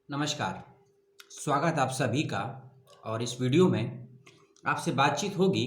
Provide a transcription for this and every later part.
नमस्कार। स्वागत आप सभी का। और इस वीडियो में आपसे बातचीत होगी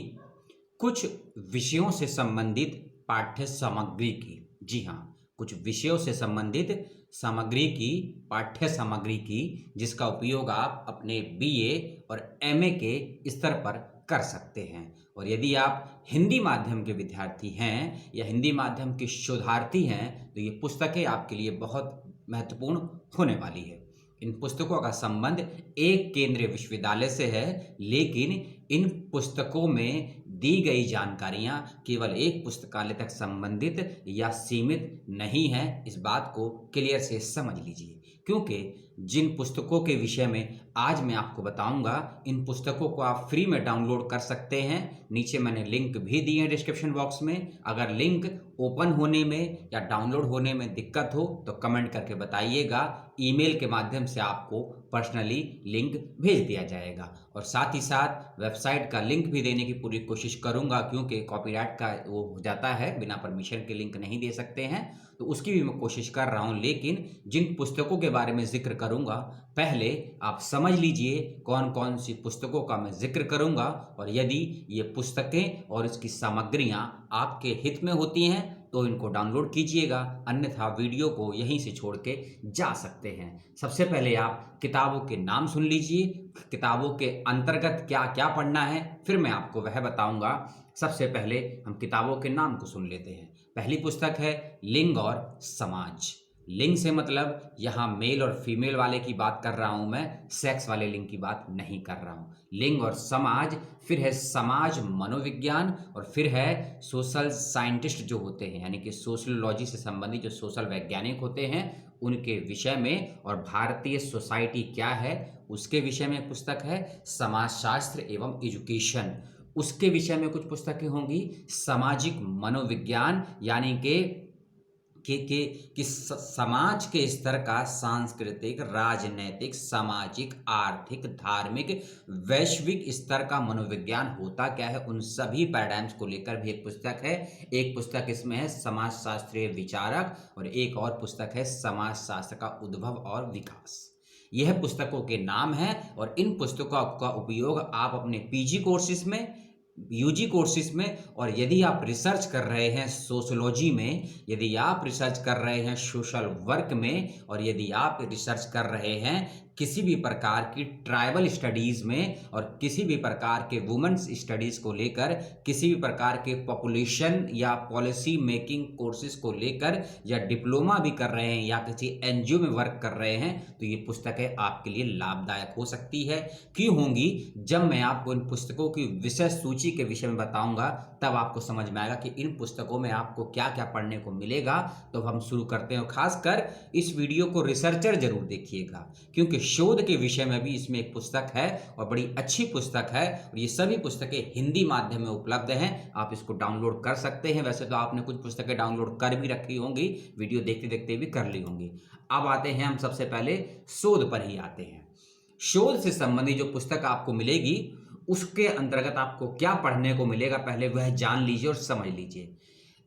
कुछ विषयों से संबंधित पाठ्य सामग्री की। जी हाँ, कुछ विषयों से संबंधित सामग्री की, पाठ्य सामग्री की, जिसका उपयोग आप अपने बीए और एमए के स्तर पर कर सकते हैं। और यदि आप हिंदी माध्यम के विद्यार्थी हैं या हिंदी माध्यम के शोधार्थी हैं तो ये पुस्तकें आपके लिए बहुत महत्वपूर्ण होने वाली है। इन पुस्तकों का संबंध एक केंद्रीय विश्वविद्यालय से है, लेकिन इन पुस्तकों में दी गई जानकारियां केवल एक पुस्तकालय तक संबंधित या सीमित नहीं है। इस बात को क्लियर से समझ लीजिए, क्योंकि जिन पुस्तकों के विषय में आज मैं आपको बताऊंगा, इन पुस्तकों को आप फ्री में डाउनलोड कर सकते हैं। नीचे मैंने लिंक भी दिए हैं डिस्क्रिप्शन बॉक्स में। अगर लिंक ओपन होने में या डाउनलोड होने में दिक्कत हो तो कमेंट करके बताइएगा। ईमेल के माध्यम से आपको पर्सनली लिंक भेज दिया जाएगा। और साथ ही साथ वेबसाइट का लिंक भी देने की पूरी कोशिश करूंगा, क्योंकि कॉपीराइट का वो हो जाता है, बिना परमिशन के लिंक नहीं दे सकते हैं, तो उसकी भी मैं कोशिश कर रहा हूं। लेकिन जिन पुस्तकों के बारे में जिक्र करूंगा, पहले आप समझ लीजिए कौन कौन सी पुस्तकों का मैं जिक्र करूंगा। और यदि ये पुस्तकें और इसकी सामग्रियां आपके हित में होती हैं तो इनको डाउनलोड कीजिएगा, अन्यथा वीडियो को यहीं से छोड़ के जा सकते हैं। सबसे पहले आप किताबों के नाम सुन लीजिए, किताबों के अंतर्गत क्या क्या पढ़ना है, फिर मैं आपको वह बताऊंगा। सबसे पहले हम किताबों के नाम को सुन लेते हैं। पहली पुस्तक है लिंग और समाज। लिंग से मतलब यहाँ मेल और फीमेल वाले की बात कर रहा हूं मैं, सेक्स वाले लिंग की बात नहीं कर रहा हूं। लिंग और समाज, फिर है समाज मनोविज्ञान, और फिर है सोशल साइंटिस्ट जो होते हैं, यानी कि सोशलोलॉजी से संबंधित जो सोशल वैज्ञानिक होते हैं उनके विषय में, और भारतीय सोसाइटी क्या है उसके विषय में पुस्तक है। समाजशास्त्र एवं एजुकेशन, उसके विषय में कुछ पुस्तकें होंगी। सामाजिक मनोविज्ञान, यानी कि समाज के स्तर का सांस्कृतिक, राजनैतिक, सामाजिक, आर्थिक, धार्मिक, वैश्विक स्तर का मनोविज्ञान होता क्या है, उन सभी पैराडाइम्स को लेकर भी एक पुस्तक है। एक पुस्तक इसमें है समाजशास्त्रीय विचारक, और एक और पुस्तक है समाजशास्त्र का उद्भव और विकास। यह पुस्तकों के नाम हैं, और इन पुस्तकों का उपयोग आप अपने पीजी कोर्सेज में, यूजी कोर्सेज में, और यदि आप रिसर्च कर रहे हैं सोशोलॉजी में, यदि आप रिसर्च कर रहे हैं सोशल वर्क में, और यदि आप रिसर्च कर रहे हैं किसी भी प्रकार की ट्राइबल स्टडीज़ में, और किसी भी प्रकार के वुमेन्स स्टडीज़ को लेकर, किसी भी प्रकार के पॉपुलेशन या पॉलिसी मेकिंग कोर्सेज को लेकर, या डिप्लोमा भी कर रहे हैं या किसी एनजीओ में वर्क कर रहे हैं, तो ये पुस्तकें आपके लिए लाभदायक हो सकती है। क्यों होंगी? जब मैं आपको इन पुस्तकों की विषय सूची के विषय में बताऊंगा तब आपको समझ में आएगा कि इन पुस्तकों में आपको क्या क्या पढ़ने को मिलेगा। तो हम शुरू करते हैं। खासकर इस वीडियो को रिसर्चर जरूर देखिएगा, क्योंकि शोध के विषय में भी इसमें एक पुस्तक है और बड़ी अच्छी पुस्तक है। और ये सभी पुस्तकें हिंदी माध्यम में उपलब्ध हैं, आप इसको डाउनलोड कर सकते हैं। वैसे तो आपने कुछ पुस्तकें डाउनलोड कर भी रखी होंगी, वीडियो देखते देखते भी कर ली होंगी। अब आते हैं, हम सबसे पहले शोध पर ही आते हैं। शोध से संबंधित जो पुस्तक आपको मिलेगी उसके अंतर्गत आपको क्या पढ़ने को मिलेगा, पहले वह जान लीजिए और समझ लीजिए।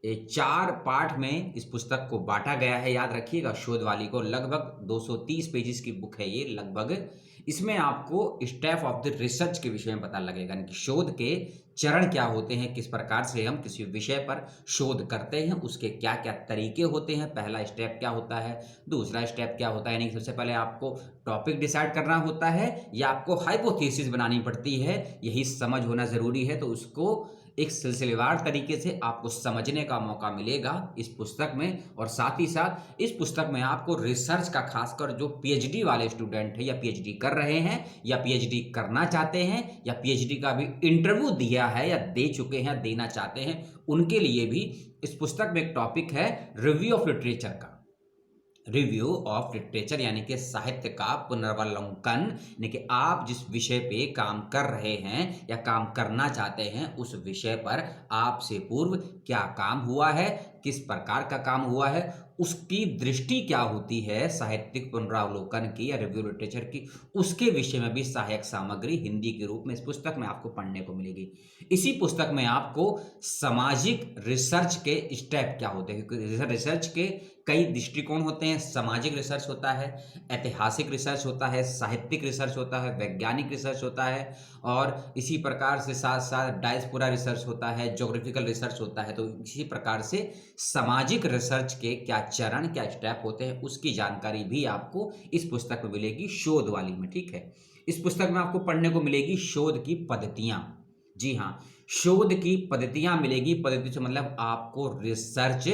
ये 4 पार्ट में इस पुस्तक को बांटा गया है, याद रखिएगा। शोध वाली को लगभग 230 पेजेस की बुक है ये लगभग। इसमें आपको स्टेप ऑफ द रिसर्च के विषय में पता लगेगा, यानी कि शोध के चरण क्या होते हैं, किस प्रकार से हम किसी विषय पर शोध करते हैं, उसके क्या क्या तरीके होते हैं, पहला स्टेप क्या होता है, दूसरा स्टेप क्या होता है। यानी कि सबसे पहले आपको टॉपिक डिसाइड करना होता है या आपको हाइपोथेसिस बनानी पड़ती है, यही समझ होना जरूरी है। तो उसको एक सिलसिलेवार तरीके से आपको समझने का मौका मिलेगा इस पुस्तक में। और साथ ही साथ इस पुस्तक में आपको रिसर्च का, खासकर जो पीएचडी वाले स्टूडेंट हैं या पीएचडी कर रहे हैं या पीएचडी करना चाहते हैं या पीएचडी का भी इंटरव्यू दिया है या दे चुके हैं, देना चाहते हैं, उनके लिए भी इस पुस्तक में एक टॉपिक है रिव्यू ऑफ लिटरेचर का। रिव्यू ऑफ लिटरेचर यानी कि साहित्य का पुनर्वलोकन, यानी कि आप जिस विषय पे काम कर रहे हैं या काम करना चाहते हैं उस विषय पर आपसे पूर्व क्या काम हुआ है, किस प्रकार का काम हुआ है, उसकी दृष्टि क्या होती है साहित्यिक पुनरावलोकन की या रिव्यू लिटरेचर की, उसके विषय में भी सहायक सामग्री हिंदी के रूप में इस पुस्तक में आपको पढ़ने को मिलेगी। इसी पुस्तक में आपको सामाजिक रिसर्च के स्टेप क्या होते हैं, क्योंकि रिसर्च के कई दृष्टिकोण होते हैं, सामाजिक रिसर्च होता है, ऐतिहासिक रिसर्च होता है, साहित्यिक रिसर्च होता है, वैज्ञानिक रिसर्च होता है और इसी प्रकार से साथ-साथ डायस्पोरा रिसर्च होता है, ज्योग्राफिकल रिसर्च होता है। तो इसी प्रकार से सामाजिक रिसर्च के क्या चरण, क्या स्टेप होते हैं, उसकी जानकारी भी आपको इस पुस्तक में मिलेगी, शोध वाली में, ठीक है। इस पुस्तक में आपको पढ़ने को मिलेगी शोध की पद्धतियाँ। जी हाँ, शोध की पद्धतियाँ मिलेगी, पद्धति से मतलब आपको रिसर्च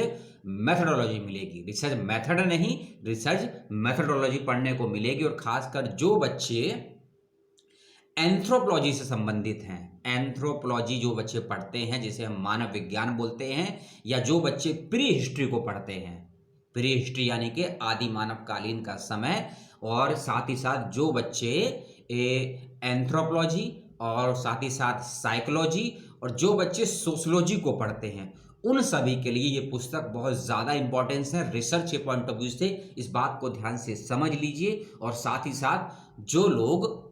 मेथोडोलॉजी मिलेगी। रिसर्च मेथड नहीं, रिसर्च मेथोडोलॉजी पढ़ने को मिलेगी और खासकर जो बच्चे एंथ्रोपोलॉजी से संबंधित हैं, एंथ्रोपोलॉजी जो बच्चे पढ़ते हैं जिसे हम मानव विज्ञान बोलते हैं, या जो बच्चे प्री हिस्ट्री को पढ़ते हैं, प्री हिस्ट्री यानी कि आदि मानव कालीन का समय, और साथ ही साथ जो बच्चे एंथ्रोपोलॉजी और साथ ही साथ साइकोलॉजी और जो बच्चे सोशलॉजी को पढ़ते हैं, उन सभी के लिए ये पुस्तक बहुत ज़्यादा इंपॉर्टेंस है रिसर्च के पॉइंट ऑफ व्यू से। इस बात को ध्यान से समझ लीजिए। और साथ ही साथ जो लोग,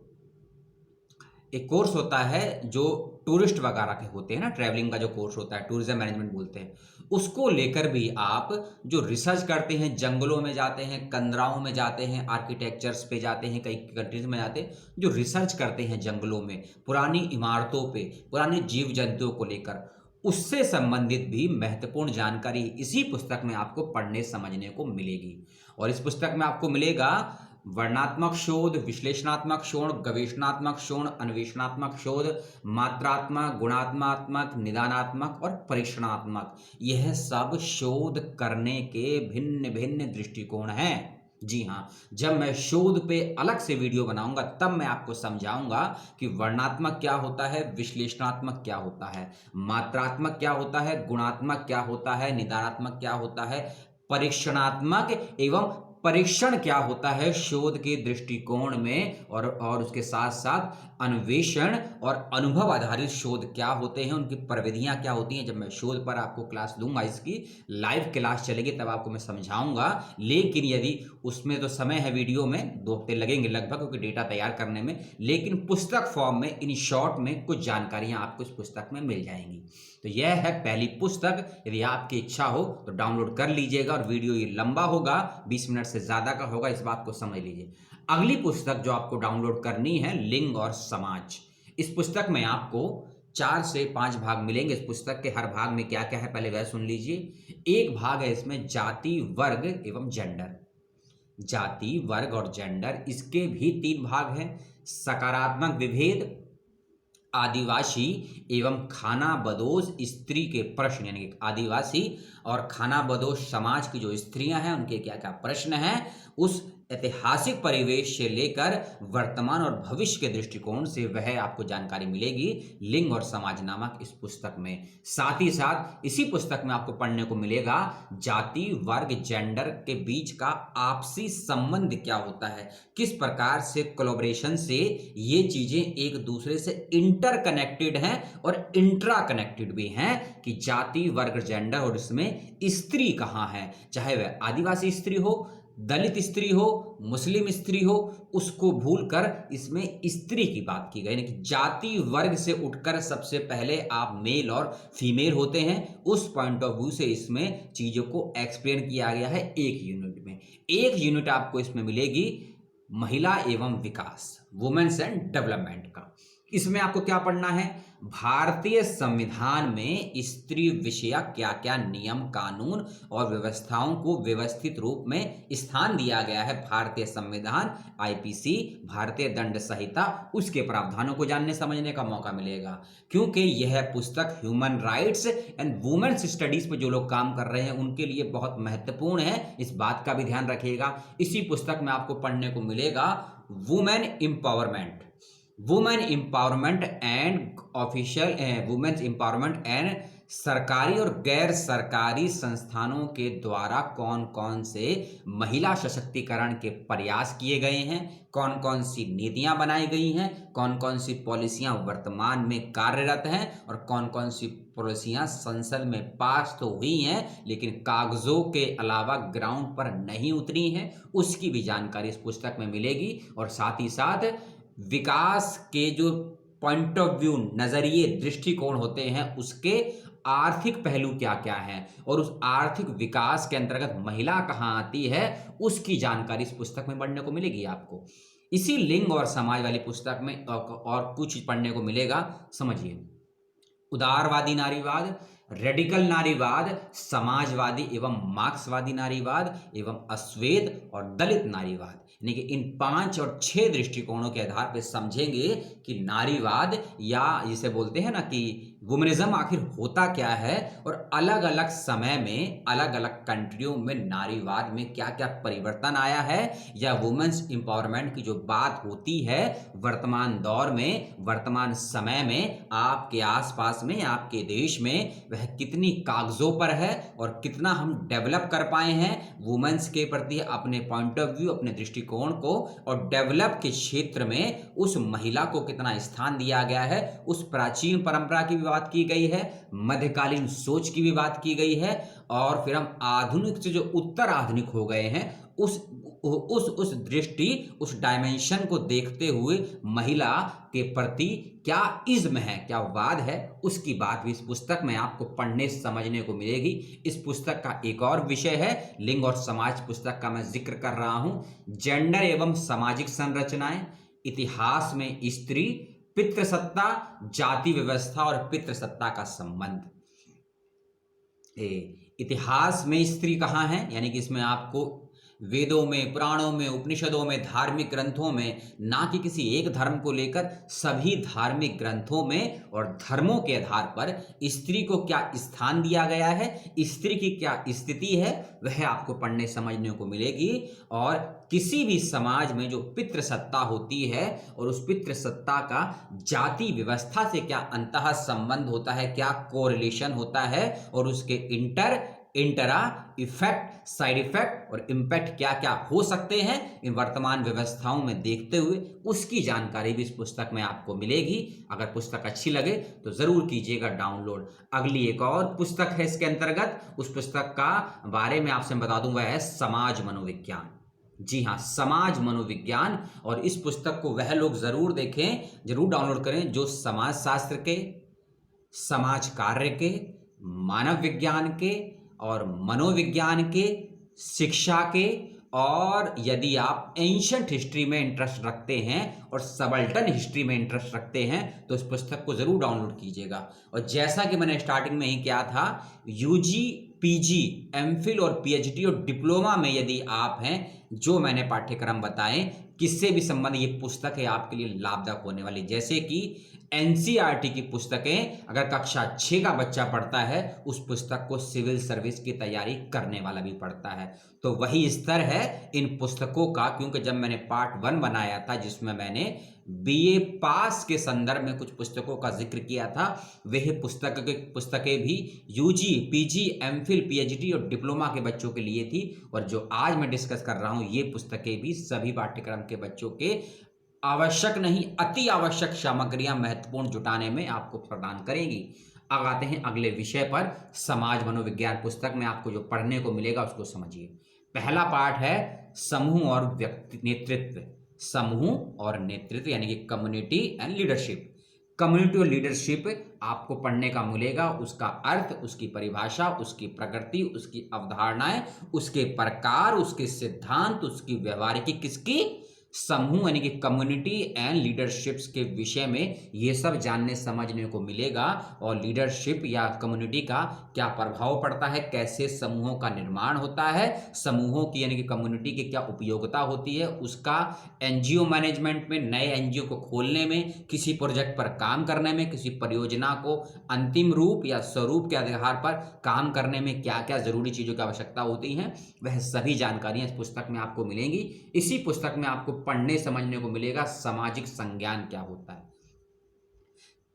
एक कोर्स होता है जो टूरिस्ट वगैरह के होते हैं ना, ट्रैवलिंग का जो कोर्स होता है, टूरिज्म मैनेजमेंट बोलते हैं, उसको लेकर भी आप जो रिसर्च करते हैं, जंगलों में जाते हैं, कंदराओं में जाते हैं, आर्किटेक्चर्स पे जाते हैं, कई कंट्रीज में जाते हैं, जो रिसर्च करते हैं जंगलों में, पुरानी इमारतों पे, पुराने जीव जंतुओं को लेकर, उससे संबंधित भी महत्वपूर्ण जानकारी इसी पुस्तक में आपको पढ़ने समझने को मिलेगी। और इस पुस्तक में आपको मिलेगा वर्णनात्मक शोध, विश्लेषणात्मक शोध, गवेषणात्मक शोध, अन्वेषणात्मक शोध, मात्रात्मक, गुणात्मक, निदानात्मक और परीक्षणात्मक। यह सब शोध करने के भिन्न भिन्न दृष्टिकोण हैं। जी हाँ, जब मैं शोध पे अलग से वीडियो बनाऊंगा तब मैं आपको समझाऊंगा कि वर्णनात्मक क्या होता है, विश्लेषणात्मक क्या होता है, मात्रात्मक क्या होता है, गुणात्मक क्या होता है, निदानात्मक क्या होता है, परीक्षणात्मक एवं परीक्षण क्या होता है शोध के दृष्टिकोण में, और उसके साथ साथ अन्वेषण और अनुभव आधारित शोध क्या होते हैं, उनकी प्रविधियां क्या होती हैं। जब मैं शोध पर आपको क्लास लूंगा, इसकी लाइव क्लास चलेगी, तब आपको मैं समझाऊंगा। लेकिन यदि उसमें तो समय है, वीडियो में 2 हफ्ते लगेंगे लगभग, क्योंकि डेटा तैयार करने में, लेकिन पुस्तक फॉर्म में इन शॉर्ट में कुछ जानकारियां आपको इस पुस्तक में मिल जाएंगी। तो यह है पहली पुस्तक। यदि आपकी इच्छा हो तो डाउनलोड कर लीजिएगा, और वीडियो ये लंबा होगा, 20 मिनट से ज़्यादा का होगा, इस बात को समझ लीजिए। अगली पुस्तक जो आपको डाउनलोड करनी है, लिंग और समाज। इस पुस्तक में आपको 4 से 5 भाग मिलेंगे। इस पुस्तक के हर भाग में क्या क्या है पहले वह सुन लीजिए। एक भाग है इसमें जाति, वर्ग एवं जेंडर। जाति, वर्ग और जेंडर, इसके भी 3 भाग हैं। सकारात्मक विभेद, आदिवासी एवं खानाबदोश स्त्री के प्रश्न, यानी कि आदिवासी और खानाबदोश समाज की जो स्त्रियां हैं उनके क्या क्या प्रश्न हैं, उस ऐतिहासिक परिवेश से लेकर वर्तमान और भविष्य के दृष्टिकोण से वह आपको जानकारी मिलेगी लिंग और समाज नामक इस पुस्तक में। साथ ही साथ इसी पुस्तक में आपको पढ़ने को मिलेगा जाति, वर्ग, जेंडर के बीच का आपसी संबंध क्या होता है, किस प्रकार से कोलैबोरेशन से ये चीजें एक दूसरे से इंटरकनेक्टेड हैं और इंट्रा कनेक्टेड भी हैं, कि जाति, वर्ग, जेंडर और इसमें स्त्री कहाँ है, चाहे वह आदिवासी स्त्री हो, दलित स्त्री हो, मुस्लिम स्त्री हो, उसको भूलकर इसमें स्त्री की बात की गई। यानी कि जाति वर्ग से उठकर सबसे पहले आप मेल और फीमेल होते हैं, उस पॉइंट ऑफ व्यू से इसमें चीज़ों को एक्सप्लेन किया गया है एक यूनिट में। एक यूनिट आपको इसमें मिलेगी महिला एवं विकास, वुमेन्स एंड डेवलपमेंट का। इसमें आपको क्या पढ़ना है, भारतीय संविधान में स्त्री विषयक क्या क्या नियम, कानून और व्यवस्थाओं को व्यवस्थित रूप में स्थान दिया गया है। भारतीय संविधान, आईपीसी, भारतीय दंड संहिता, उसके प्रावधानों को जानने समझने का मौका मिलेगा, क्योंकि यह पुस्तक human rights and women's studies पे जो लोग काम कर रहे हैं उनके लिए बहुत महत्वपूर्ण है, इस बात का भी ध्यान रखिएगा। इसी पुस्तक में आपको पढ़ने को मिलेगा women empowerment, women empowerment and official, women's empowerment and सरकारी और गैर सरकारी संस्थानों के द्वारा कौन कौन से महिला सशक्तिकरण के प्रयास किए गए हैं, कौन कौन सी नीतियां बनाई गई हैं, कौन कौन सी पॉलिसियां वर्तमान में कार्यरत हैं और कौन कौन सी पॉलिसियां संसद में पास तो हुई हैं लेकिन कागजों के अलावा ग्राउंड पर नहीं उतरी हैं, उसकी भी जानकारी इस पुस्तक में मिलेगी। और साथ ही साथ विकास के जो पॉइंट ऑफ व्यू, नजरिए, दृष्टिकोण होते हैं, उसके आर्थिक पहलू क्या-क्या हैं और उस आर्थिक विकास के अंतर्गत महिला कहाँ आती है, उसकी जानकारी इस पुस्तक में पढ़ने को मिलेगी आपको। इसी लिंग और समाज वाली पुस्तक में और कुछ पढ़ने को मिलेगा, समझिए। उदारवादी नारीवाद, रेडिकल नारीवाद, समाजवादी एवं मार्क्सवादी नारीवाद एवं अश्वेत और दलित नारीवाद, यानी कि इन 5 और 6 दृष्टिकोणों के आधार पर समझेंगे कि नारीवाद या जिसे बोलते हैं ना कि वुमनिज्म आखिर होता क्या है और अलग-अलग समय में अलग-अलग कंट्रियों में नारीवाद में क्या-क्या परिवर्तन आया है या वुमेन्स एम्पावरमेंट की जो बात होती है वर्तमान दौर में, वर्तमान समय में आपके आसपास में, आपके देश में वह कितनी कागजों पर है और कितना हम डेवलप कर पाए हैं वुमेन्स के प्रति अपने पॉइंट ऑफ व्यू, अपने दृष्टिकोण को, और डेवलप के क्षेत्र में उस महिला को कितना स्थान दिया गया है, उस प्राचीन परंपरा की भी बात की गई है, मध्यकालीन सोच की भी बात की गई है, और फिर हम आधुनिक से जो उत्तर आधुनिक हो गए हैं उस दृष्टि, उस डायमेंशन को देखते हुए महिला के प्रति क्या इज्म है, क्या वाद है, उसकी बात भी इस पुस्तक में आपको पढ़ने समझने को मिलेगी। इस पुस्तक का एक और विषय है, लिंग और समाज पुस्तक का मैं जिक्र कर रहा हूं, जेंडर एवं सामाजिक संरचनाएं, इतिहास में स्त्री, पितृसत्ता, जाति व्यवस्था और पितृसत्ता का संबंध। इतिहास में स्त्री कहाँ है, यानी कि इसमें आपको वेदों में, पुराणों में, उपनिषदों में, धार्मिक ग्रंथों में, ना कि किसी एक धर्म को लेकर, सभी धार्मिक ग्रंथों में और धर्मों के आधार पर स्त्री को क्या स्थान दिया गया है, स्त्री की क्या स्थिति है, वह आपको पढ़ने समझने को मिलेगी। और किसी भी समाज में जो पितृसत्ता होती है और उस पितृसत्ता का जाति व्यवस्था से क्या अंतः संबंध होता है, क्या कोरिलेशन होता है, और उसके इंटरा इफेक्ट, साइड इफेक्ट और इम्पैक्ट क्या क्या हो सकते हैं इन वर्तमान व्यवस्थाओं में देखते हुए, उसकी जानकारी भी इस पुस्तक में आपको मिलेगी। अगर पुस्तक अच्छी लगे तो जरूर कीजिएगा डाउनलोड। अगली एक और पुस्तक है इसके अंतर्गत, उस पुस्तक का बारे में आपसे बता दूं, वह है समाज मनोविज्ञान। जी हाँ, समाज मनोविज्ञान। और इस पुस्तक को वह लोग जरूर देखें, जरूर डाउनलोड करें जो समाज शास्त्र के, समाज कार्य के, मानव विज्ञान के और मनोविज्ञान के, शिक्षा के, और यदि आप एंशंट हिस्ट्री में इंटरेस्ट रखते हैं और सबल्टन हिस्ट्री में इंटरेस्ट रखते हैं तो इस पुस्तक को जरूर डाउनलोड कीजिएगा। और जैसा कि मैंने स्टार्टिंग में ही किया था, यूजी, पीजी, एमफिल और पीएचडी और डिप्लोमा में यदि आप हैं, जो मैंने पाठ्यक्रम बताए किससे भी संबंध, ये पुस्तक है आपके लिए लाभदायक होने वाली। जैसे कि एनसीईआरटी की पुस्तकें अगर कक्षा 6 का बच्चा पढ़ता है, उस पुस्तक को सिविल सर्विस की तैयारी करने वाला भी पढ़ता है। तो वही स्तर है इन पुस्तकों का, क्योंकि जब मैंने पार्ट 1 बनाया था जिसमें मैंने बीए पास के संदर्भ में कुछ पुस्तकों का जिक्र किया था, वह पुस्तकें भी यूजी, पीजी, एमफिल, पीएचडी और डिप्लोमा के बच्चों के लिए थी। और जो आज मैं डिस्कस कर रहा हूं, ये पुस्तकें भी सभी पाठ्यक्रम के बच्चों के आवश्यक नहीं, अति आवश्यक सामग्रियां महत्वपूर्ण जुटाने में आपको प्रदान करेगी। अब आते हैं अगले विषय पर, समाज मनोविज्ञान पुस्तक में आपको जो पढ़ने को मिलेगा उसको समझिए। पहला पार्ट है समूह और व्यक्ति नेतृत्व। समूह और नेतृत्व यानी कि कम्युनिटी एंड लीडरशिप। कम्युनिटी और लीडरशिप आपको पढ़ने का मिलेगा, उसका अर्थ, उसकी परिभाषा, उसकी प्रकृति, उसकी अवधारणाएं, उसके प्रकार, उसके सिद्धांत, उसकी व्यवहारिकी, किसकी, समूह यानी कि कम्युनिटी एंड लीडरशिप्स के विषय में ये सब जानने समझने को मिलेगा। और लीडरशिप या कम्युनिटी का क्या प्रभाव पड़ता है, कैसे समूहों का निर्माण होता है, समूहों की यानी कि कम्युनिटी की क्या उपयोगिता होती है, उसका एनजीओ मैनेजमेंट में, नए एनजीओ को खोलने में, किसी प्रोजेक्ट पर काम करने में, किसी परियोजना को अंतिम रूप या स्वरूप के आधार पर काम करने में क्या क्या जरूरी चीजों की आवश्यकता होती है, वह सभी जानकारियां इस पुस्तक में आपको मिलेंगी। इसी पुस्तक में आपको पढ़ने समझने को मिलेगा सामाजिक संज्ञान क्या होता है।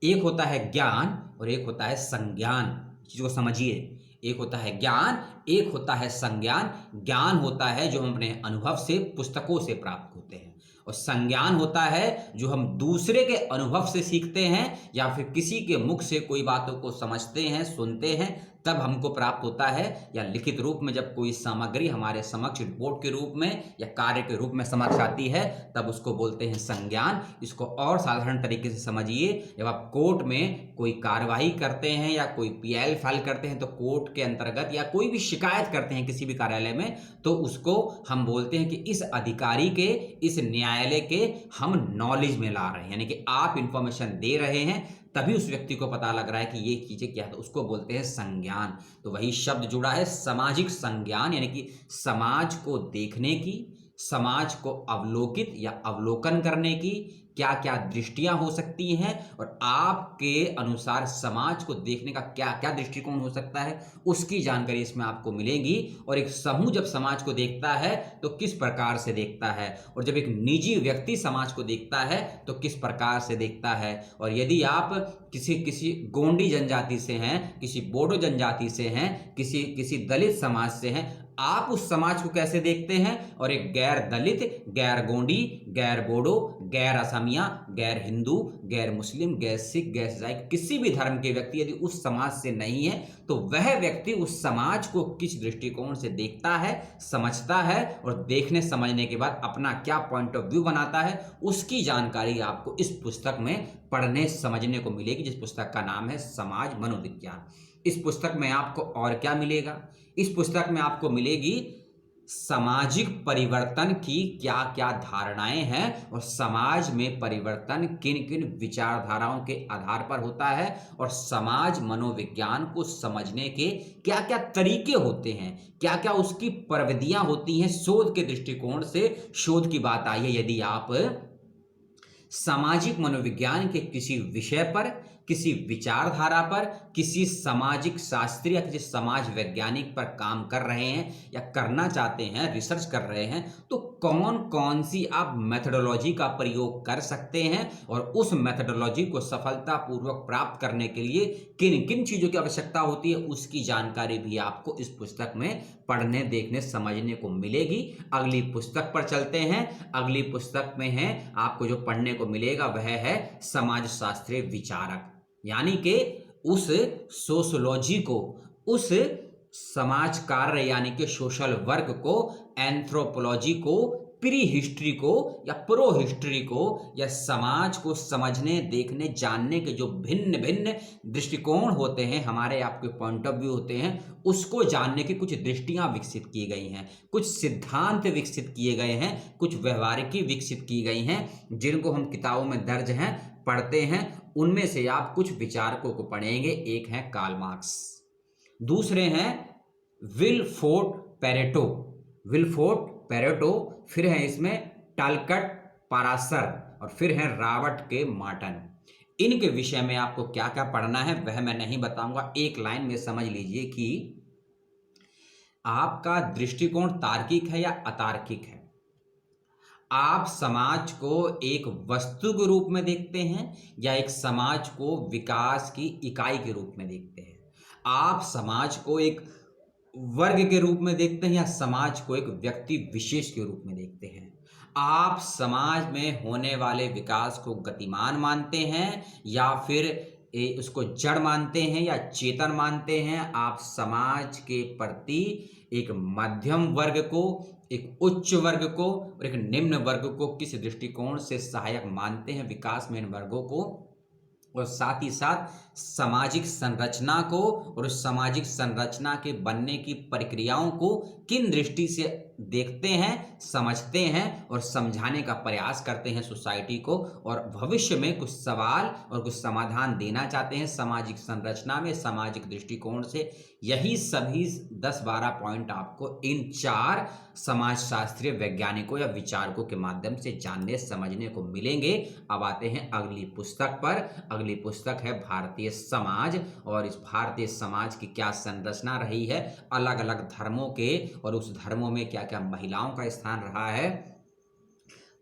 एक होता है ज्ञान और एक होता है संज्ञान। चीज को समझिए, एक होता है ज्ञान, एक होता है संज्ञान। ज्ञान होता है जो हम अपने अनुभव से, पुस्तकों से प्राप्त होते हैं, और संज्ञान होता है जो हम दूसरे के अनुभव से सीखते हैं या फिर किसी के मुख से कोई बातों को समझते हैं, सुनते हैं, तब हमको प्राप्त होता है। या लिखित रूप में जब कोई सामग्री हमारे समक्ष रिपोर्ट के रूप में या कार्य के रूप में समक्ष आती है, तब उसको बोलते हैं संज्ञान। इसको और साधारण तरीके से समझिए, जब आप कोर्ट में कोई कार्यवाही करते हैं या कोई पीआईएल फाइल करते हैं, तो कोर्ट के अंतर्गत या कोई भी शिकायत करते हैं किसी भी कार्यालय में, तो उसको हम बोलते हैं कि इस अधिकारी के, इस न्यायालय के हम नॉलेज में ला रहे हैं, यानी कि आप इंफॉर्मेशन दे रहे हैं, तभी उस व्यक्ति को पता लग रहा है कि ये चीजें क्या है, तो उसको बोलते हैं संज्ञान। तो वही शब्द जुड़ा है, सामाजिक संज्ञान, यानी कि समाज को देखने की, समाज को अवलोकित या अवलोकन करने की क्या क्या दृष्टियां हो सकती हैं, और आपके अनुसार समाज को देखने का क्या क्या दृष्टिकोण हो सकता है, उसकी जानकारी इसमें आपको मिलेगी। और एक समूह जब समाज को देखता है तो किस प्रकार से देखता है, और जब एक निजी व्यक्ति समाज को देखता है तो किस प्रकार से देखता है। और यदि आप किसी गोंडी जनजाति से हैं, किसी बोडो जनजाति से हैं, किसी दलित समाज से हैं, आप उस समाज को कैसे देखते हैं, और एक गैर दलित, गैर गोंडी, गैर बोडो, गैर असमिया, गैर हिंदू, गैर मुस्लिम, गैर सिख, गैर ईसाई, किसी भी धर्म के व्यक्ति यदि उस समाज से नहीं है, तो वह व्यक्ति उस समाज को किस दृष्टिकोण से देखता है, समझता है, और देखने समझने के बाद अपना क्या पॉइंट ऑफ व्यू बनाता है, उसकी जानकारी आपको इस पुस्तक में पढ़ने समझने को मिलेगी, जिस पुस्तक का नाम है समाज मनोविज्ञान। इस पुस्तक में आपको और क्या मिलेगा? इस पुस्तक में आपको मिलेगी सामाजिक परिवर्तन की क्या क्या धारणाएं हैं, और समाज में परिवर्तन किन किन विचारधाराओं के आधार पर होता है, और समाज मनोविज्ञान को समझने के क्या क्या तरीके होते हैं, क्या क्या उसकी प्रविधियां होती हैं। शोध के दृष्टिकोण से शोध की बात आई है, यदि आप सामाजिक मनोविज्ञान के किसी विषय पर, किसी विचारधारा पर, किसी सामाजिक शास्त्री या किसी समाज वैज्ञानिक पर काम कर रहे हैं या करना चाहते हैं, रिसर्च कर रहे हैं, तो कौन कौन सी आप मेथडोलॉजी का प्रयोग कर सकते हैं, और उस मेथडोलॉजी को सफलतापूर्वक प्राप्त करने के लिए किन किन चीज़ों की आवश्यकता होती है, उसकी जानकारी भी आपको इस पुस्तक में पढ़ने, देखने, समझने को मिलेगी। अगली पुस्तक पर चलते हैं। अगली पुस्तक में है, आपको जो पढ़ने को मिलेगा वह है समाजशास्त्रीय विचारक, यानी कि उस सोशोलॉजी को, उस समाज कार्य यानी कि सोशल वर्क को, एंथ्रोपोलॉजी को, प्री हिस्ट्री को या प्रो हिस्ट्री को, या समाज को समझने, देखने, जानने के जो भिन्न भिन्न दृष्टिकोण होते हैं, हमारे आपके पॉइंट ऑफ व्यू होते हैं, उसको जानने की कुछ दृष्टियां विकसित की गई हैं, कुछ सिद्धांत विकसित किए गए हैं, कुछ व्यवहारिकी विकसित की गई हैं, जिनको हम किताबों में दर्ज हैं, पढ़ते हैं। उनमें से आप कुछ विचारकों को पढ़ेंगे। एक है कार्ल मार्क्स, दूसरे हैं विलफोर्ड पेरेटो, फिर है इसमें टालकट पारासर, और फिर है रॉबर्ट के मार्टन। इनके विषय में आपको क्या क्या पढ़ना है वह मैं नहीं बताऊंगा, एक लाइन में समझ लीजिए कि आपका दृष्टिकोण तार्किक है या अतार्किक है। आप समाज को एक वस्तु के रूप में देखते हैं या एक समाज को विकास की इकाई के रूप में देखते हैं। आप समाज को एक वर्ग के रूप में देखते हैं या समाज को एक व्यक्ति विशेष के रूप में देखते हैं। आप समाज में होने वाले विकास को गतिमान मानते हैं या फिर उसको जड़ मानते हैं या चेतन मानते हैं। आप समाज के प्रति एक मध्यम वर्ग को, एक उच्च वर्ग को और एक निम्न वर्ग को किस दृष्टिकोण से सहायक मानते हैं विकास में इन वर्गों को, और साथ ही साथ सामाजिक संरचना को और उस सामाजिक संरचना के बनने की प्रक्रियाओं को किन दृष्टि से देखते हैं, समझते हैं और समझाने का प्रयास करते हैं सोसाइटी को, और भविष्य में कुछ सवाल और कुछ समाधान देना चाहते हैं सामाजिक संरचना में, सामाजिक दृष्टिकोण से। यही सभी 10-12 पॉइंट आपको इन 4 समाजशास्त्रीय वैज्ञानिकों या विचारकों के माध्यम से जानने समझने को मिलेंगे। अब आते हैं अगली पुस्तक पर। अगली पुस्तक है भारतीय समाज, और इस भारतीय समाज की क्या संरचना रही है, अलग अलग धर्मों के, और उस धर्मों में क्या क्या महिलाओं का स्थान रहा है,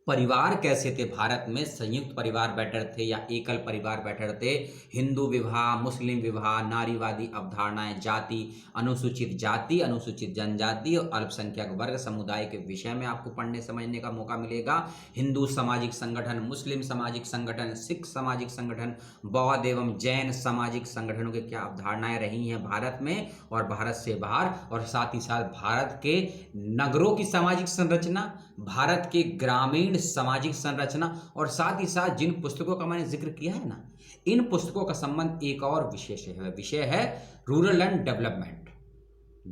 परिवार कैसे थे भारत में, संयुक्त परिवार बेटर थे या एकल परिवार बेटर थे, हिंदू विवाह, मुस्लिम विवाह, नारीवादी अवधारणाएं, जाति, अनुसूचित जनजाति और अल्पसंख्यक वर्ग समुदाय के विषय में आपको पढ़ने समझने का मौका मिलेगा। हिंदू सामाजिक संगठन, मुस्लिम सामाजिक संगठन, सिख सामाजिक संगठन, बौद्ध एवं जैन सामाजिक संगठनों की क्या अवधारणाएं रही हैं भारत में और भारत से बाहर, और साथ ही साथ भारत के नगरों की सामाजिक संरचना, भारत के ग्रामीण सामाजिक संरचना, और साथ ही साथ जिन पुस्तकों का मैंने जिक्र किया है ना, इन पुस्तकों का संबंध एक और विषय है रूरल एंड डेवलपमेंट।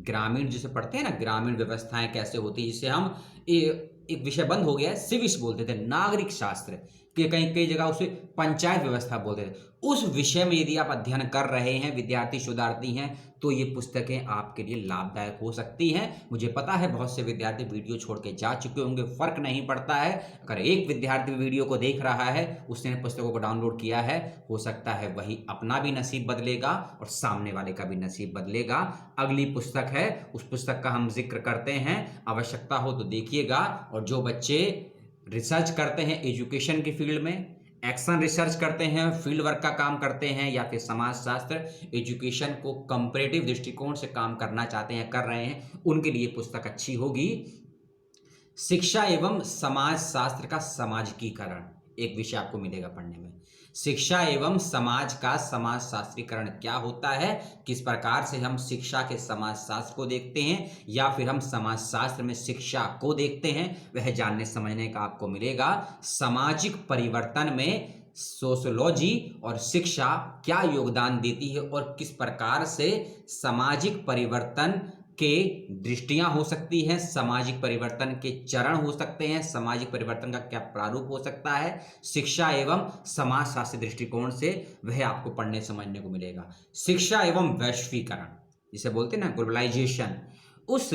ग्रामीण जिसे पढ़ते हैं ना, ग्रामीण व्यवस्थाएं कैसे होती है, जिसे हम एक विषय बंद हो गया है, सिविक्स बोलते थे, नागरिक शास्त्र के कई कई जगह उसे पंचायत व्यवस्था बोलते थे। उस विषय में यदि आप अध्ययन कर रहे हैं, विद्यार्थी शोधार्थी हैं, तो ये पुस्तकें आपके लिए लाभदायक हो सकती हैं। मुझे पता है बहुत से विद्यार्थी वीडियो छोड़ के जा चुके होंगे, फर्क नहीं पड़ता है। अगर एक विद्यार्थी वीडियो को देख रहा है, उसने पुस्तकों को डाउनलोड किया है, हो सकता है वही अपना भी नसीब बदलेगा और सामने वाले का भी नसीब बदलेगा। अगली पुस्तक है, उस पुस्तक का हम जिक्र करते हैं, आवश्यकता हो तो देखिएगा। और जो बच्चे रिसर्च करते हैं एजुकेशन की फील्ड में, एक्शन रिसर्च करते हैं, फील्ड वर्क का काम करते हैं, या फिर समाज शास्त्र एजुकेशन को कंपैरेटिव दृष्टिकोण से काम करना चाहते हैं, कर रहे हैं, उनके लिए पुस्तक अच्छी होगी। शिक्षा एवं समाज शास्त्र का सामाजिकीकरण एक विषय आपको मिलेगा पढ़ने में। शिक्षा एवं समाज का समाज शास्त्रीकरण क्या होता है, किस प्रकार से हम शिक्षा के समाज शास्त्र को देखते हैं या फिर हम समाज शास्त्र में शिक्षा को देखते हैं, वह जानने समझने का आपको मिलेगा। सामाजिक परिवर्तन में सोशियोलॉजी और शिक्षा क्या योगदान देती है और किस प्रकार से सामाजिक परिवर्तन के दृष्टियां हो सकती हैं, सामाजिक परिवर्तन के चरण हो सकते हैं, सामाजिक परिवर्तन का क्या प्रारूप हो सकता है, शिक्षा एवं समाज शास्त्र दृष्टिकोण से वह आपको पढ़ने समझने को मिलेगा। शिक्षा एवं वैश्वीकरण जिसे बोलते हैं ना ग्लोबलाइजेशन, उस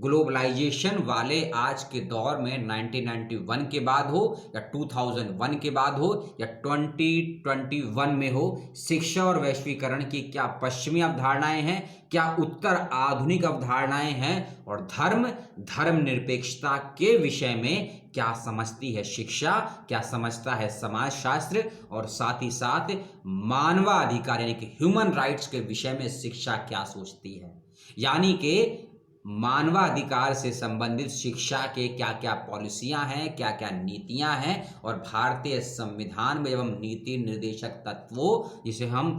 ग्लोबलाइजेशन वाले आज के दौर में 1991 के बाद हो या 2001 के बाद हो या 2021 में हो, शिक्षा और वैश्वीकरण की क्या पश्चिमी अवधारणाएं हैं, क्या उत्तर आधुनिक अवधारणाएं हैं, और धर्मनिरपेक्षता के विषय में क्या समझती है शिक्षा, क्या समझता है समाज शास्त्र, और साथ ही साथ मानवाधिकार यानी कि ह्यूमन राइट्स के विषय में शिक्षा क्या सोचती है। यानी कि मानवाधिकार से संबंधित शिक्षा के क्या क्या पॉलिसियां हैं, क्या क्या नीतियां हैं, और भारतीय संविधान में एवं नीति निर्देशक तत्वों जिसे हम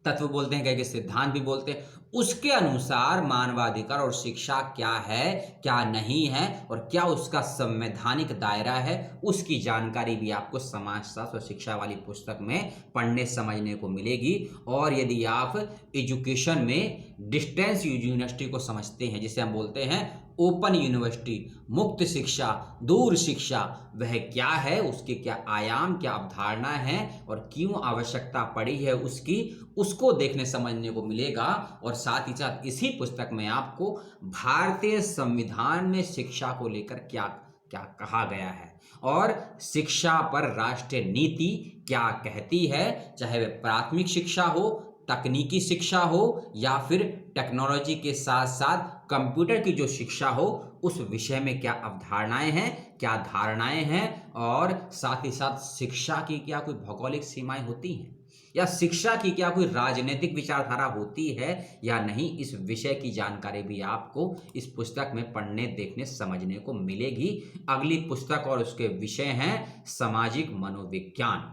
तत्व बोलते हैं, कई सिद्धांत भी बोलते हैं, उसके अनुसार मानवाधिकार और शिक्षा क्या है, क्या नहीं है, और क्या उसका संवैधानिक दायरा है, उसकी जानकारी भी आपको समाजशास्त्र और शिक्षा वाली पुस्तक में पढ़ने समझने को मिलेगी। और यदि आप एजुकेशन में डिस्टेंस यूनिवर्सिटी को समझते हैं, जिसे हम बोलते हैं ओपन यूनिवर्सिटी, मुक्त शिक्षा, दूर शिक्षा, वह क्या है, उसके क्या आयाम, क्या अवधारणा है और क्यों आवश्यकता पड़ी है उसको देखने समझने को मिलेगा। और साथ ही साथ इसी पुस्तक में आपको भारतीय संविधान में शिक्षा को लेकर क्या क्या कहा गया है और शिक्षा पर राष्ट्रीय नीति क्या कहती है, चाहे वह प्राथमिक शिक्षा हो, तकनीकी शिक्षा हो या फिर टेक्नोलॉजी के साथ साथ कंप्यूटर की जो शिक्षा हो, उस विषय में क्या अवधारणाएं हैं, क्या धारणाएं हैं, और साथ ही साथ शिक्षा की क्या कोई भौगोलिक सीमाएं होती हैं या शिक्षा की क्या कोई राजनीतिक विचारधारा होती है या नहीं, इस विषय की जानकारी भी आपको इस पुस्तक में पढ़ने देखने समझने को मिलेगी। अगली पुस्तक और उसके विषय हैं सामाजिक मनोविज्ञान,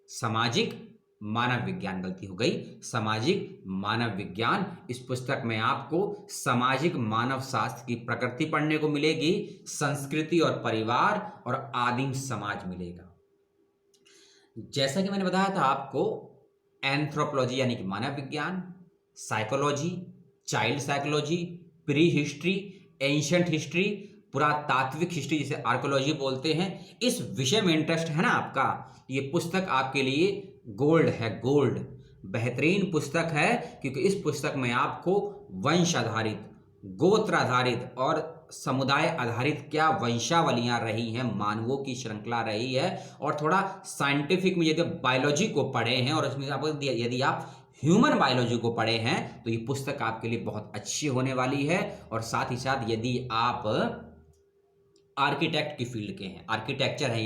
सामाजिक मानव विज्ञान, गलती हो गई, सामाजिक मानव विज्ञान। इस पुस्तक में आपको सामाजिक मानव शास्त्र की प्रकृति पढ़ने को मिलेगी, संस्कृति और परिवार और आदिम समाज मिलेगा। जैसा कि मैंने बताया था आपको, एंथ्रोपोलॉजी यानी कि मानव विज्ञान, psychology, child psychology, pre history, ancient history, पुरातात्विक हिस्ट्री जिसे आर्कोलॉजी बोलते हैं, इस विषय में इंटरेस्ट है ना आपका, ये पुस्तक आपके लिए गोल्ड है, गोल्ड, बेहतरीन पुस्तक है, क्योंकि इस पुस्तक में आपको वंश आधारित, गोत्र आधारित और समुदाय आधारित क्या वंशावलियां रही हैं, मानवों की श्रृंखला रही है, और थोड़ा साइंटिफिक में यदि बायोलॉजी को पढ़े हैं और इसमें यदि आप ह्यूमन बायोलॉजी को पढ़े हैं तो ये पुस्तक आपके लिए बहुत अच्छी होने वाली है। और साथ ही साथ यदि आप आर्किटेक्ट की फील्ड के हैं, आर्किटेक्चर हैं,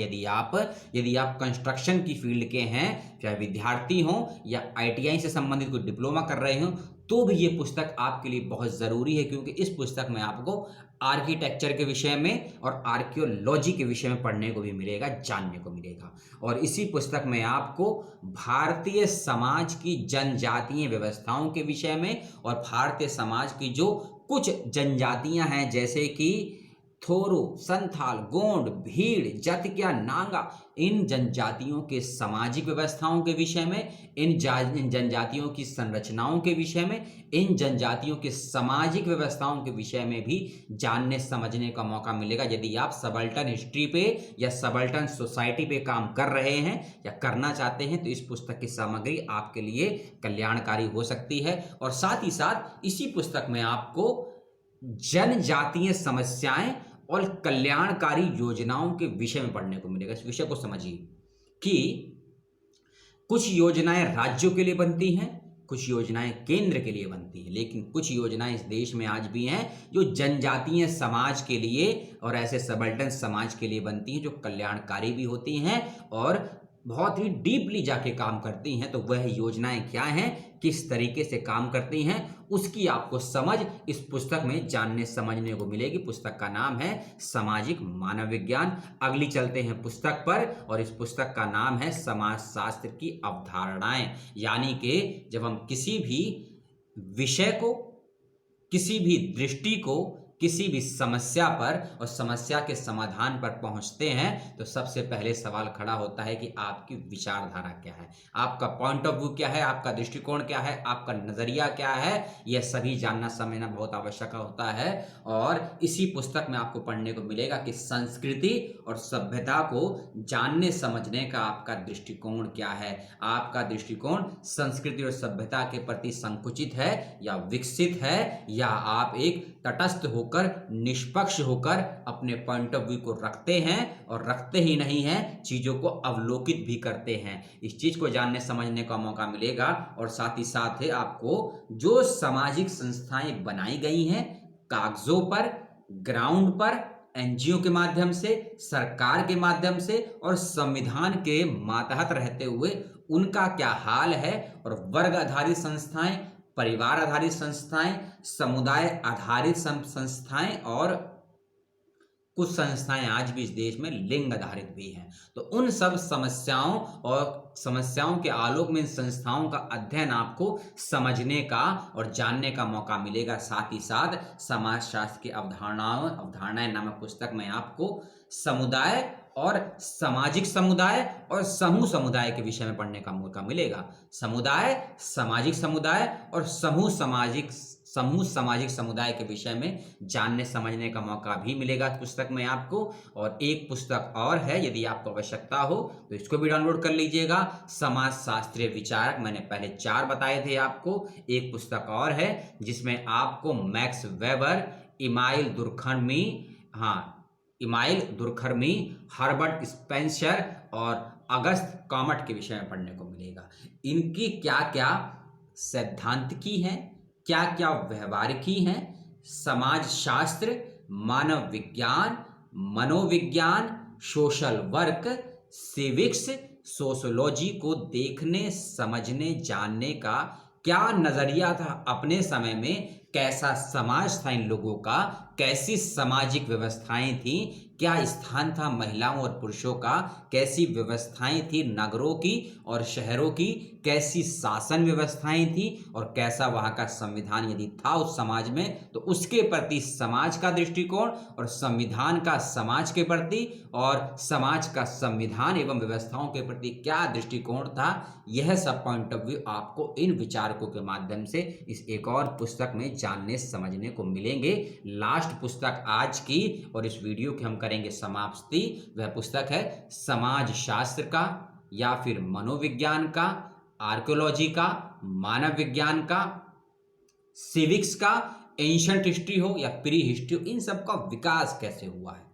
यदि आप कंस्ट्रक्शन की फील्ड के हैं, चाहे विद्यार्थी हों या आईटीआई से संबंधित कोई डिप्लोमा कर रहे हों, तो भी ये पुस्तक आपके लिए बहुत ज़रूरी है, क्योंकि इस पुस्तक में आपको आर्किटेक्चर के विषय में और आर्कियोलॉजी के विषय में पढ़ने को भी मिलेगा, जानने को मिलेगा। और इसी पुस्तक में आपको भारतीय समाज की जनजातीय व्यवस्थाओं के विषय में और भारतीय समाज की जो कुछ जनजातियां हैं, जैसे कि थोरो, संथाल, गोंड, भीड़, जतिया, नागा, इन जनजातियों के सामाजिक व्यवस्थाओं के विषय में, इन जनजातियों की संरचनाओं के विषय में, इन जनजातियों के सामाजिक व्यवस्थाओं के विषय में भी जानने समझने का मौका मिलेगा। यदि आप सबल्टन हिस्ट्री पे या सबल्टन सोसाइटी पे काम कर रहे हैं या करना चाहते हैं, तो इस पुस्तक की सामग्री आपके लिए कल्याणकारी हो सकती है। और साथ ही साथ इसी पुस्तक में आपको जनजातीय समस्याएं और कल्याणकारी योजनाओं के विषय में पढ़ने को मिलेगा। इस विषय को समझिए कि कुछ योजनाएं राज्यों के लिए बनती हैं, कुछ योजनाएं केंद्र के लिए बनती हैं, लेकिन कुछ योजनाएं इस देश में आज भी हैं जो जनजातीय समाज के लिए और ऐसे सबल्टन समाज के लिए बनती हैं, जो कल्याणकारी भी होती हैं और बहुत ही डीपली जाके काम करती हैं। तो वह योजनाएं क्या हैं, किस तरीके से काम करती हैं, उसकी आपको समझ इस पुस्तक में जानने समझने को मिलेगी। पुस्तक का नाम है सामाजिक मानव विज्ञान। अगली चलते हैं पुस्तक पर, और इस पुस्तक का नाम है समाजशास्त्र की अवधारणाएं। यानी कि जब हम किसी भी विषय को, किसी भी दृष्टि को, किसी भी समस्या पर और समस्या के समाधान पर पहुंचते हैं, तो सबसे पहले सवाल खड़ा होता है कि आपकी विचारधारा क्या है, आपका पॉइंट ऑफ व्यू क्या है, आपका दृष्टिकोण क्या है, आपका नजरिया क्या है। यह सभी जानना समझना बहुत आवश्यक होता है। और इसी पुस्तक में आपको पढ़ने को मिलेगा कि संस्कृति और सभ्यता को जानने समझने का आपका दृष्टिकोण क्या है। आपका दृष्टिकोण संस्कृति और सभ्यता के प्रति संकुचित है या विकसित है, या आप एक तटस्थ होकर, निष्पक्ष होकर अपने पॉइंट ऑफ व्यू को रखते हैं, और रखते ही नहीं हैं, चीजों को अवलोकित भी करते हैं। इस चीज को जानने समझने का मौका मिलेगा। और साथ ही साथ आपको जो सामाजिक संस्थाएं बनाई गई हैं कागजों पर, ग्राउंड पर, एनजीओ के माध्यम से, सरकार के माध्यम से और संविधान के मातहत रहते हुए उनका क्या हाल है, और वर्ग आधारित संस्थाएं, परिवार आधारित संस्थाएं, समुदाय आधारित संस्थाएं, और कुछ संस्थाएं आज भी इस देश में लिंग आधारित भी हैं। तो उन सब समस्याओं और समस्याओं के आलोक में इन संस्थाओं का अध्ययन आपको समझने का और जानने का मौका मिलेगा। साथ ही साथ समाजशास्त्र की अवधारणाएं नामक पुस्तक में आपको समुदाय और सामाजिक समुदाय और समूह समुदाय के विषय में पढ़ने का मौका मिलेगा। समुदाय, सामाजिक समुदाय और समूह सामाजिक समुदाय के विषय में जानने समझने का मौका भी मिलेगा पुस्तक में आपको। और एक पुस्तक और है, यदि आपको आवश्यकता हो तो इसको भी डाउनलोड कर लीजिएगा, समाजशास्त्रीय विचारक। मैंने पहले 4 बताए थे आपको। एक पुस्तक और है जिसमें आपको Max Weber, Emile Durkheim, Herbert Spencer और अगस्त कॉमट के विषय में पढ़ने को मिलेगा। इनकी क्या क्या सैद्धांतिकी हैं, क्या क्या व्यवहारिकी हैं, समाज शास्त्र, मानव विज्ञान, मनोविज्ञान, सोशल वर्क, सिविक्स, सोशोलॉजी को देखने, समझने, जानने का क्या नजरिया था अपने समय में, कैसा समाज था इन लोगों का, कैसी सामाजिक व्यवस्थाएं थी, क्या स्थान था महिलाओं और पुरुषों का, कैसी व्यवस्थाएं थी नगरों की और शहरों की, कैसी शासन व्यवस्थाएं थी, और कैसा वहां का संविधान यदि था उस समाज में, तो उसके प्रति समाज का दृष्टिकोण, और संविधान का समाज के प्रति, और समाज का संविधान एवं व्यवस्थाओं के प्रति क्या दृष्टिकोण था। यह सब पॉइंट ऑफ व्यू आपको इन विचारकों के माध्यम से इस एक और पुस्तक में जानने समझने को मिलेंगे। लास्ट पुस्तक आज की और इस वीडियो की हम करेंगे समाप्ति। वह पुस्तक है समाज शास्त्र का या फिर मनोविज्ञान का, आर्कियोलॉजी का, मानव विज्ञान का, सिविक्स का, एंशिएंट हिस्ट्री हो या प्री हिस्ट्री हो, इन सब का विकास कैसे हुआ है,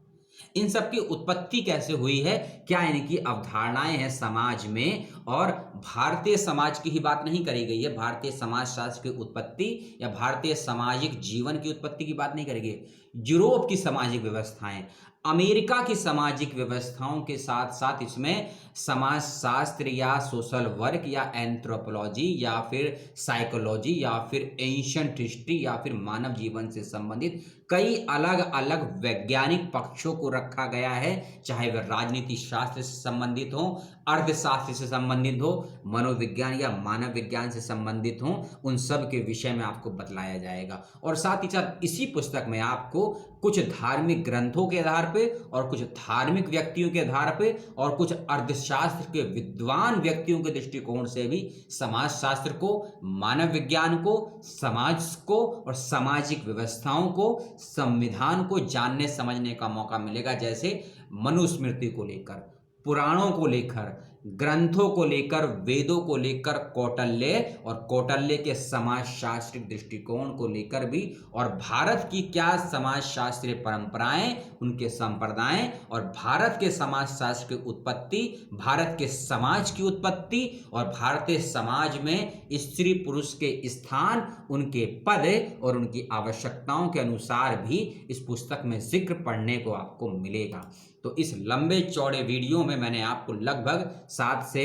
इन सब की उत्पत्ति कैसे हुई है, क्या इनकी अवधारणाएं हैं समाज में। और भारतीय समाज की ही बात नहीं करी गई है, भारतीय समाज शास्त्र की उत्पत्ति या भारतीय सामाजिक जीवन की उत्पत्ति की बात नहीं करी गई। यूरोप की सामाजिक व्यवस्थाएं, अमेरिका की सामाजिक व्यवस्थाओं के साथ साथ इसमें समाज शास्त्र या सोशल वर्क या एंथ्रोपोलॉजी या फिर साइकोलॉजी या फिर एंशियंट हिस्ट्री या फिर मानव जीवन से संबंधित कई अलग अलग वैज्ञानिक पक्षों को रखा गया है, चाहे वह राजनीति शास्त्र से संबंधित हो, अर्थशास्त्र से संबंधित हो, मनोविज्ञान या मानव विज्ञान से संबंधित हो, उन सब के विषय में आपको बतलाया जाएगा। और साथ ही साथ इसी पुस्तक में आपको कुछ धार्मिक ग्रंथों के आधार पे और कुछ धार्मिक व्यक्तियों के आधार पे और कुछ अर्थशास्त्र के विद्वान व्यक्तियों के दृष्टिकोण से भी समाज शास्त्र को, मानव विज्ञान को, समाज को और सामाजिक व्यवस्थाओं को, संविधान को जानने समझने का मौका मिलेगा। जैसे मनुस्मृति को लेकर, पुराणों को लेकर, ग्रंथों को लेकर, वेदों को लेकर, कौटिल्य और कौटिल्य के समाजशास्त्रिक दृष्टिकोण को लेकर भी, और भारत की क्या समाजशास्त्रीय परंपराएं, उनके संप्रदाय और भारत के समाजशास्त्र की उत्पत्ति, भारत के समाज की उत्पत्ति और भारतीय समाज में स्त्री पुरुष के स्थान, उनके पद और उनकी आवश्यकताओं के अनुसार भी इस पुस्तक में जिक्र पढ़ने को आपको मिलेगा। तो इस लंबे चौड़े वीडियो में मैंने आपको लगभग 7 से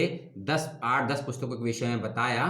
8-10 पुस्तकों के विषय में बताया।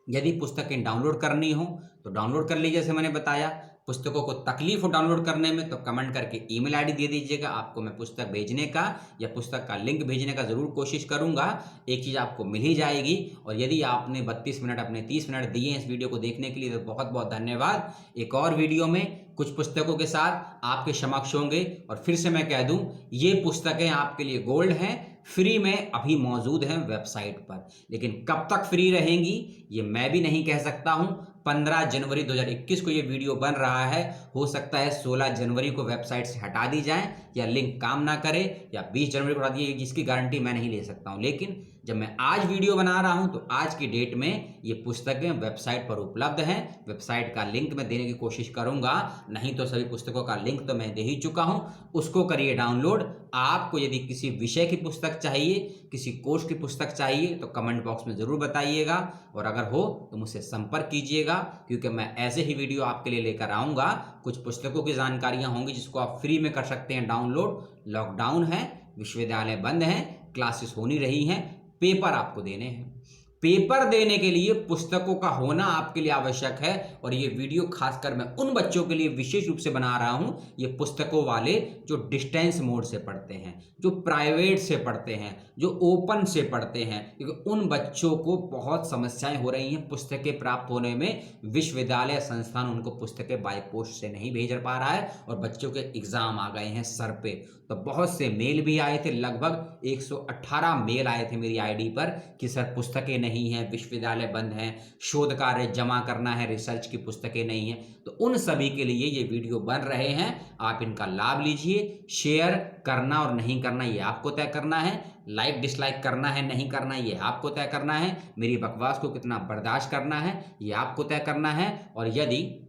यदि पुस्तकें डाउनलोड करनी हो तो डाउनलोड कर लीजिए, जैसे मैंने बताया। पुस्तकों को तकलीफ हो डाउनलोड करने में तो कमेंट करके ईमेल आईडी दे दीजिएगा, आपको मैं पुस्तक भेजने का या पुस्तक का लिंक भेजने का ज़रूर कोशिश करूंगा। एक चीज़ आपको मिल ही जाएगी। और यदि आपने 32 मिनट अपने 30 मिनट दिए हैं इस वीडियो को देखने के लिए तो बहुत बहुत धन्यवाद। एक और वीडियो में कुछ पुस्तकों के साथ आपके समक्ष होंगे। और फिर से मैं कह दूं, ये पुस्तकें आपके लिए गोल्ड हैं, फ्री में अभी मौजूद हैं वेबसाइट पर। लेकिन कब तक फ्री रहेंगी ये मैं भी नहीं कह सकता हूं। 15 जनवरी 2021 को ये वीडियो बन रहा है, हो सकता है 16 जनवरी को वेबसाइट से हटा दी जाए या लिंक काम ना करे, या 20 जनवरी को हटा दी, जिसकी गारंटी मैं नहीं ले सकता हूं। लेकिन जब मैं आज वीडियो बना रहा हूं तो आज की डेट में ये पुस्तकें वेबसाइट पर उपलब्ध हैं। वेबसाइट का लिंक मैं देने की कोशिश करूंगा, नहीं तो सभी पुस्तकों का लिंक तो मैं दे ही चुका हूं, उसको करिए डाउनलोड। आपको यदि किसी विषय की पुस्तक चाहिए, किसी कोर्स की पुस्तक चाहिए तो कमेंट बॉक्स में ज़रूर बताइएगा, और अगर हो तो मुझसे संपर्क कीजिएगा, क्योंकि मैं ऐसे ही वीडियो आपके लिए लेकर आऊँगा। कुछ पुस्तकों की जानकारियाँ होंगी जिसको आप फ्री में कर सकते हैं डाउनलोड। लॉकडाउन है, विश्वविद्यालय बंद हैं, क्लासेस हो नहीं रही हैं, पेपर आपको देने हैं। पेपर देने के लिए पुस्तकों का होना आपके लिए आवश्यक है। और ये वीडियो खासकर मैं उन बच्चों के लिए विशेष रूप से बना रहा हूं, ये पुस्तकों वाले जो डिस्टेंस मोड से पढ़ते हैं, जो प्राइवेट से पढ़ते हैं, जो ओपन से पढ़ते हैं, क्योंकि उन बच्चों को बहुत समस्याएं हो रही हैं पुस्तकें प्राप्त होने में। विश्वविद्यालय संस्थान उनको पुस्तकें बाय पोस्ट से नहीं भेज पा रहा है और बच्चों के एग्जाम आ गए हैं सर पे। तो बहुत से मेल भी आए थे, लगभग 118 मेल आए थे मेरी आईडी पर कि सर पुस्तकें नहीं हैं, विश्वविद्यालय बंद हैं, शोध कार्य जमा करना है, रिसर्च की पुस्तकें नहीं हैं। तो उन सभी के लिए ये वीडियो बन रहे हैं, आप इनका लाभ लीजिए। शेयर करना और नहीं करना ये आपको तय करना है, लाइक डिसलाइक करना है नहीं करना ये आपको तय करना है, मेरी बकवास को कितना बर्दाश्त करना है ये आपको तय करना है। और यदि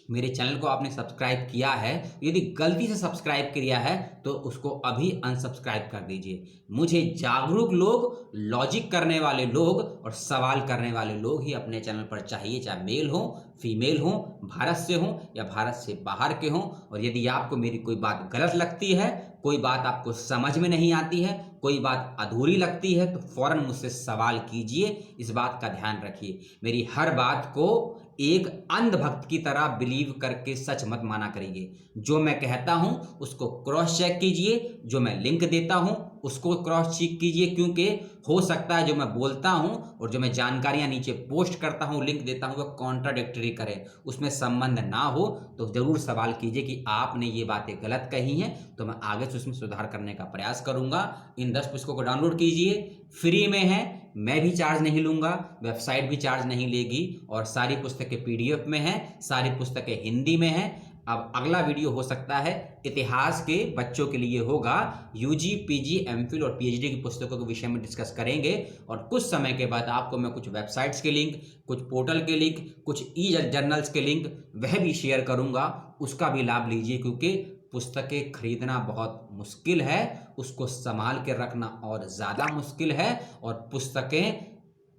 मेरे चैनल को आपने सब्सक्राइब किया है, यदि गलती से सब्सक्राइब किया है तो उसको अभी अनसब्सक्राइब कर दीजिए। मुझे जागरूक लोग, लॉजिक करने वाले लोग और सवाल करने वाले लोग ही अपने चैनल पर चाहिए, चाहे मेल हो, फीमेल हो, भारत से हो या भारत से बाहर के हों। और यदि आपको मेरी कोई बात गलत लगती है, कोई बात आपको समझ में नहीं आती है, कोई बात अधूरी लगती है तो फौरन मुझसे सवाल कीजिए। इस बात का ध्यान रखिए, मेरी हर बात को एक अंधभक्त की तरह बिलीव करके सच मत माना करिए। जो मैं कहता हूं उसको क्रॉस चेक कीजिए, जो मैं लिंक देता हूं उसको क्रॉस चेक कीजिए, क्योंकि हो सकता है जो मैं बोलता हूं और जो मैं जानकारियां नीचे पोस्ट करता हूं, लिंक देता हूं, वो कॉन्ट्राडिक्टरी करे, उसमें संबंध ना हो। तो जरूर सवाल कीजिए कि आपने ये बातें गलत कही हैं, तो मैं आगे से उसमें सुधार करने का प्रयास करूंगा। इन 10 पुस्तकों को डाउनलोड कीजिए, फ्री में है, मैं भी चार्ज नहीं लूंगा, वेबसाइट भी चार्ज नहीं लेगी, और सारी पुस्तकें पीडीएफ में हैं, सारी पुस्तकें हिंदी में हैं। अब अगला वीडियो हो सकता है इतिहास के बच्चों के लिए होगा, यूजी, पीजी, एमफिल और पीएचडी की पुस्तकों के विषय में डिस्कस करेंगे। और कुछ समय के बाद आपको मैं कुछ वेबसाइट्स के लिंक, कुछ पोर्टल के लिंक, कुछ ई जर्नल्स के लिंक वह भी शेयर करूंगा, उसका भी लाभ लीजिए। क्योंकि पुस्तकें खरीदना बहुत मुश्किल है, उसको संभाल के रखना और ज़्यादा मुश्किल है, और पुस्तकें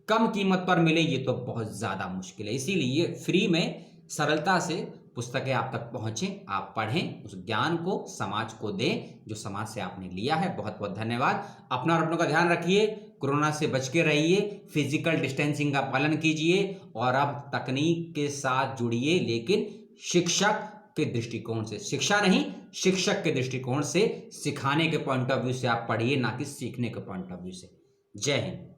कम कीमत पर मिले ये तो बहुत ज़्यादा मुश्किल है। इसीलिए फ्री में सरलता से पुस्तकें आप तक पहुँचें, आप पढ़ें, उस ज्ञान को समाज को दें, जो समाज से आपने लिया है। बहुत-बहुत धन्यवाद। अपना और अपनों का ध्यान रखिए, कोरोना से बच के रहिए, फिजिकल डिस्टेंसिंग का पालन कीजिए और अब तकनीक के साथ जुड़िए, लेकिन शिक्षक के दृष्टिकोण से, शिक्षा नहीं, शिक्षक के दृष्टिकोण से, सिखाने के पॉइंट ऑफ व्यू से आप पढ़िए, ना कि सीखने के पॉइंट ऑफ व्यू से। जय हिंद।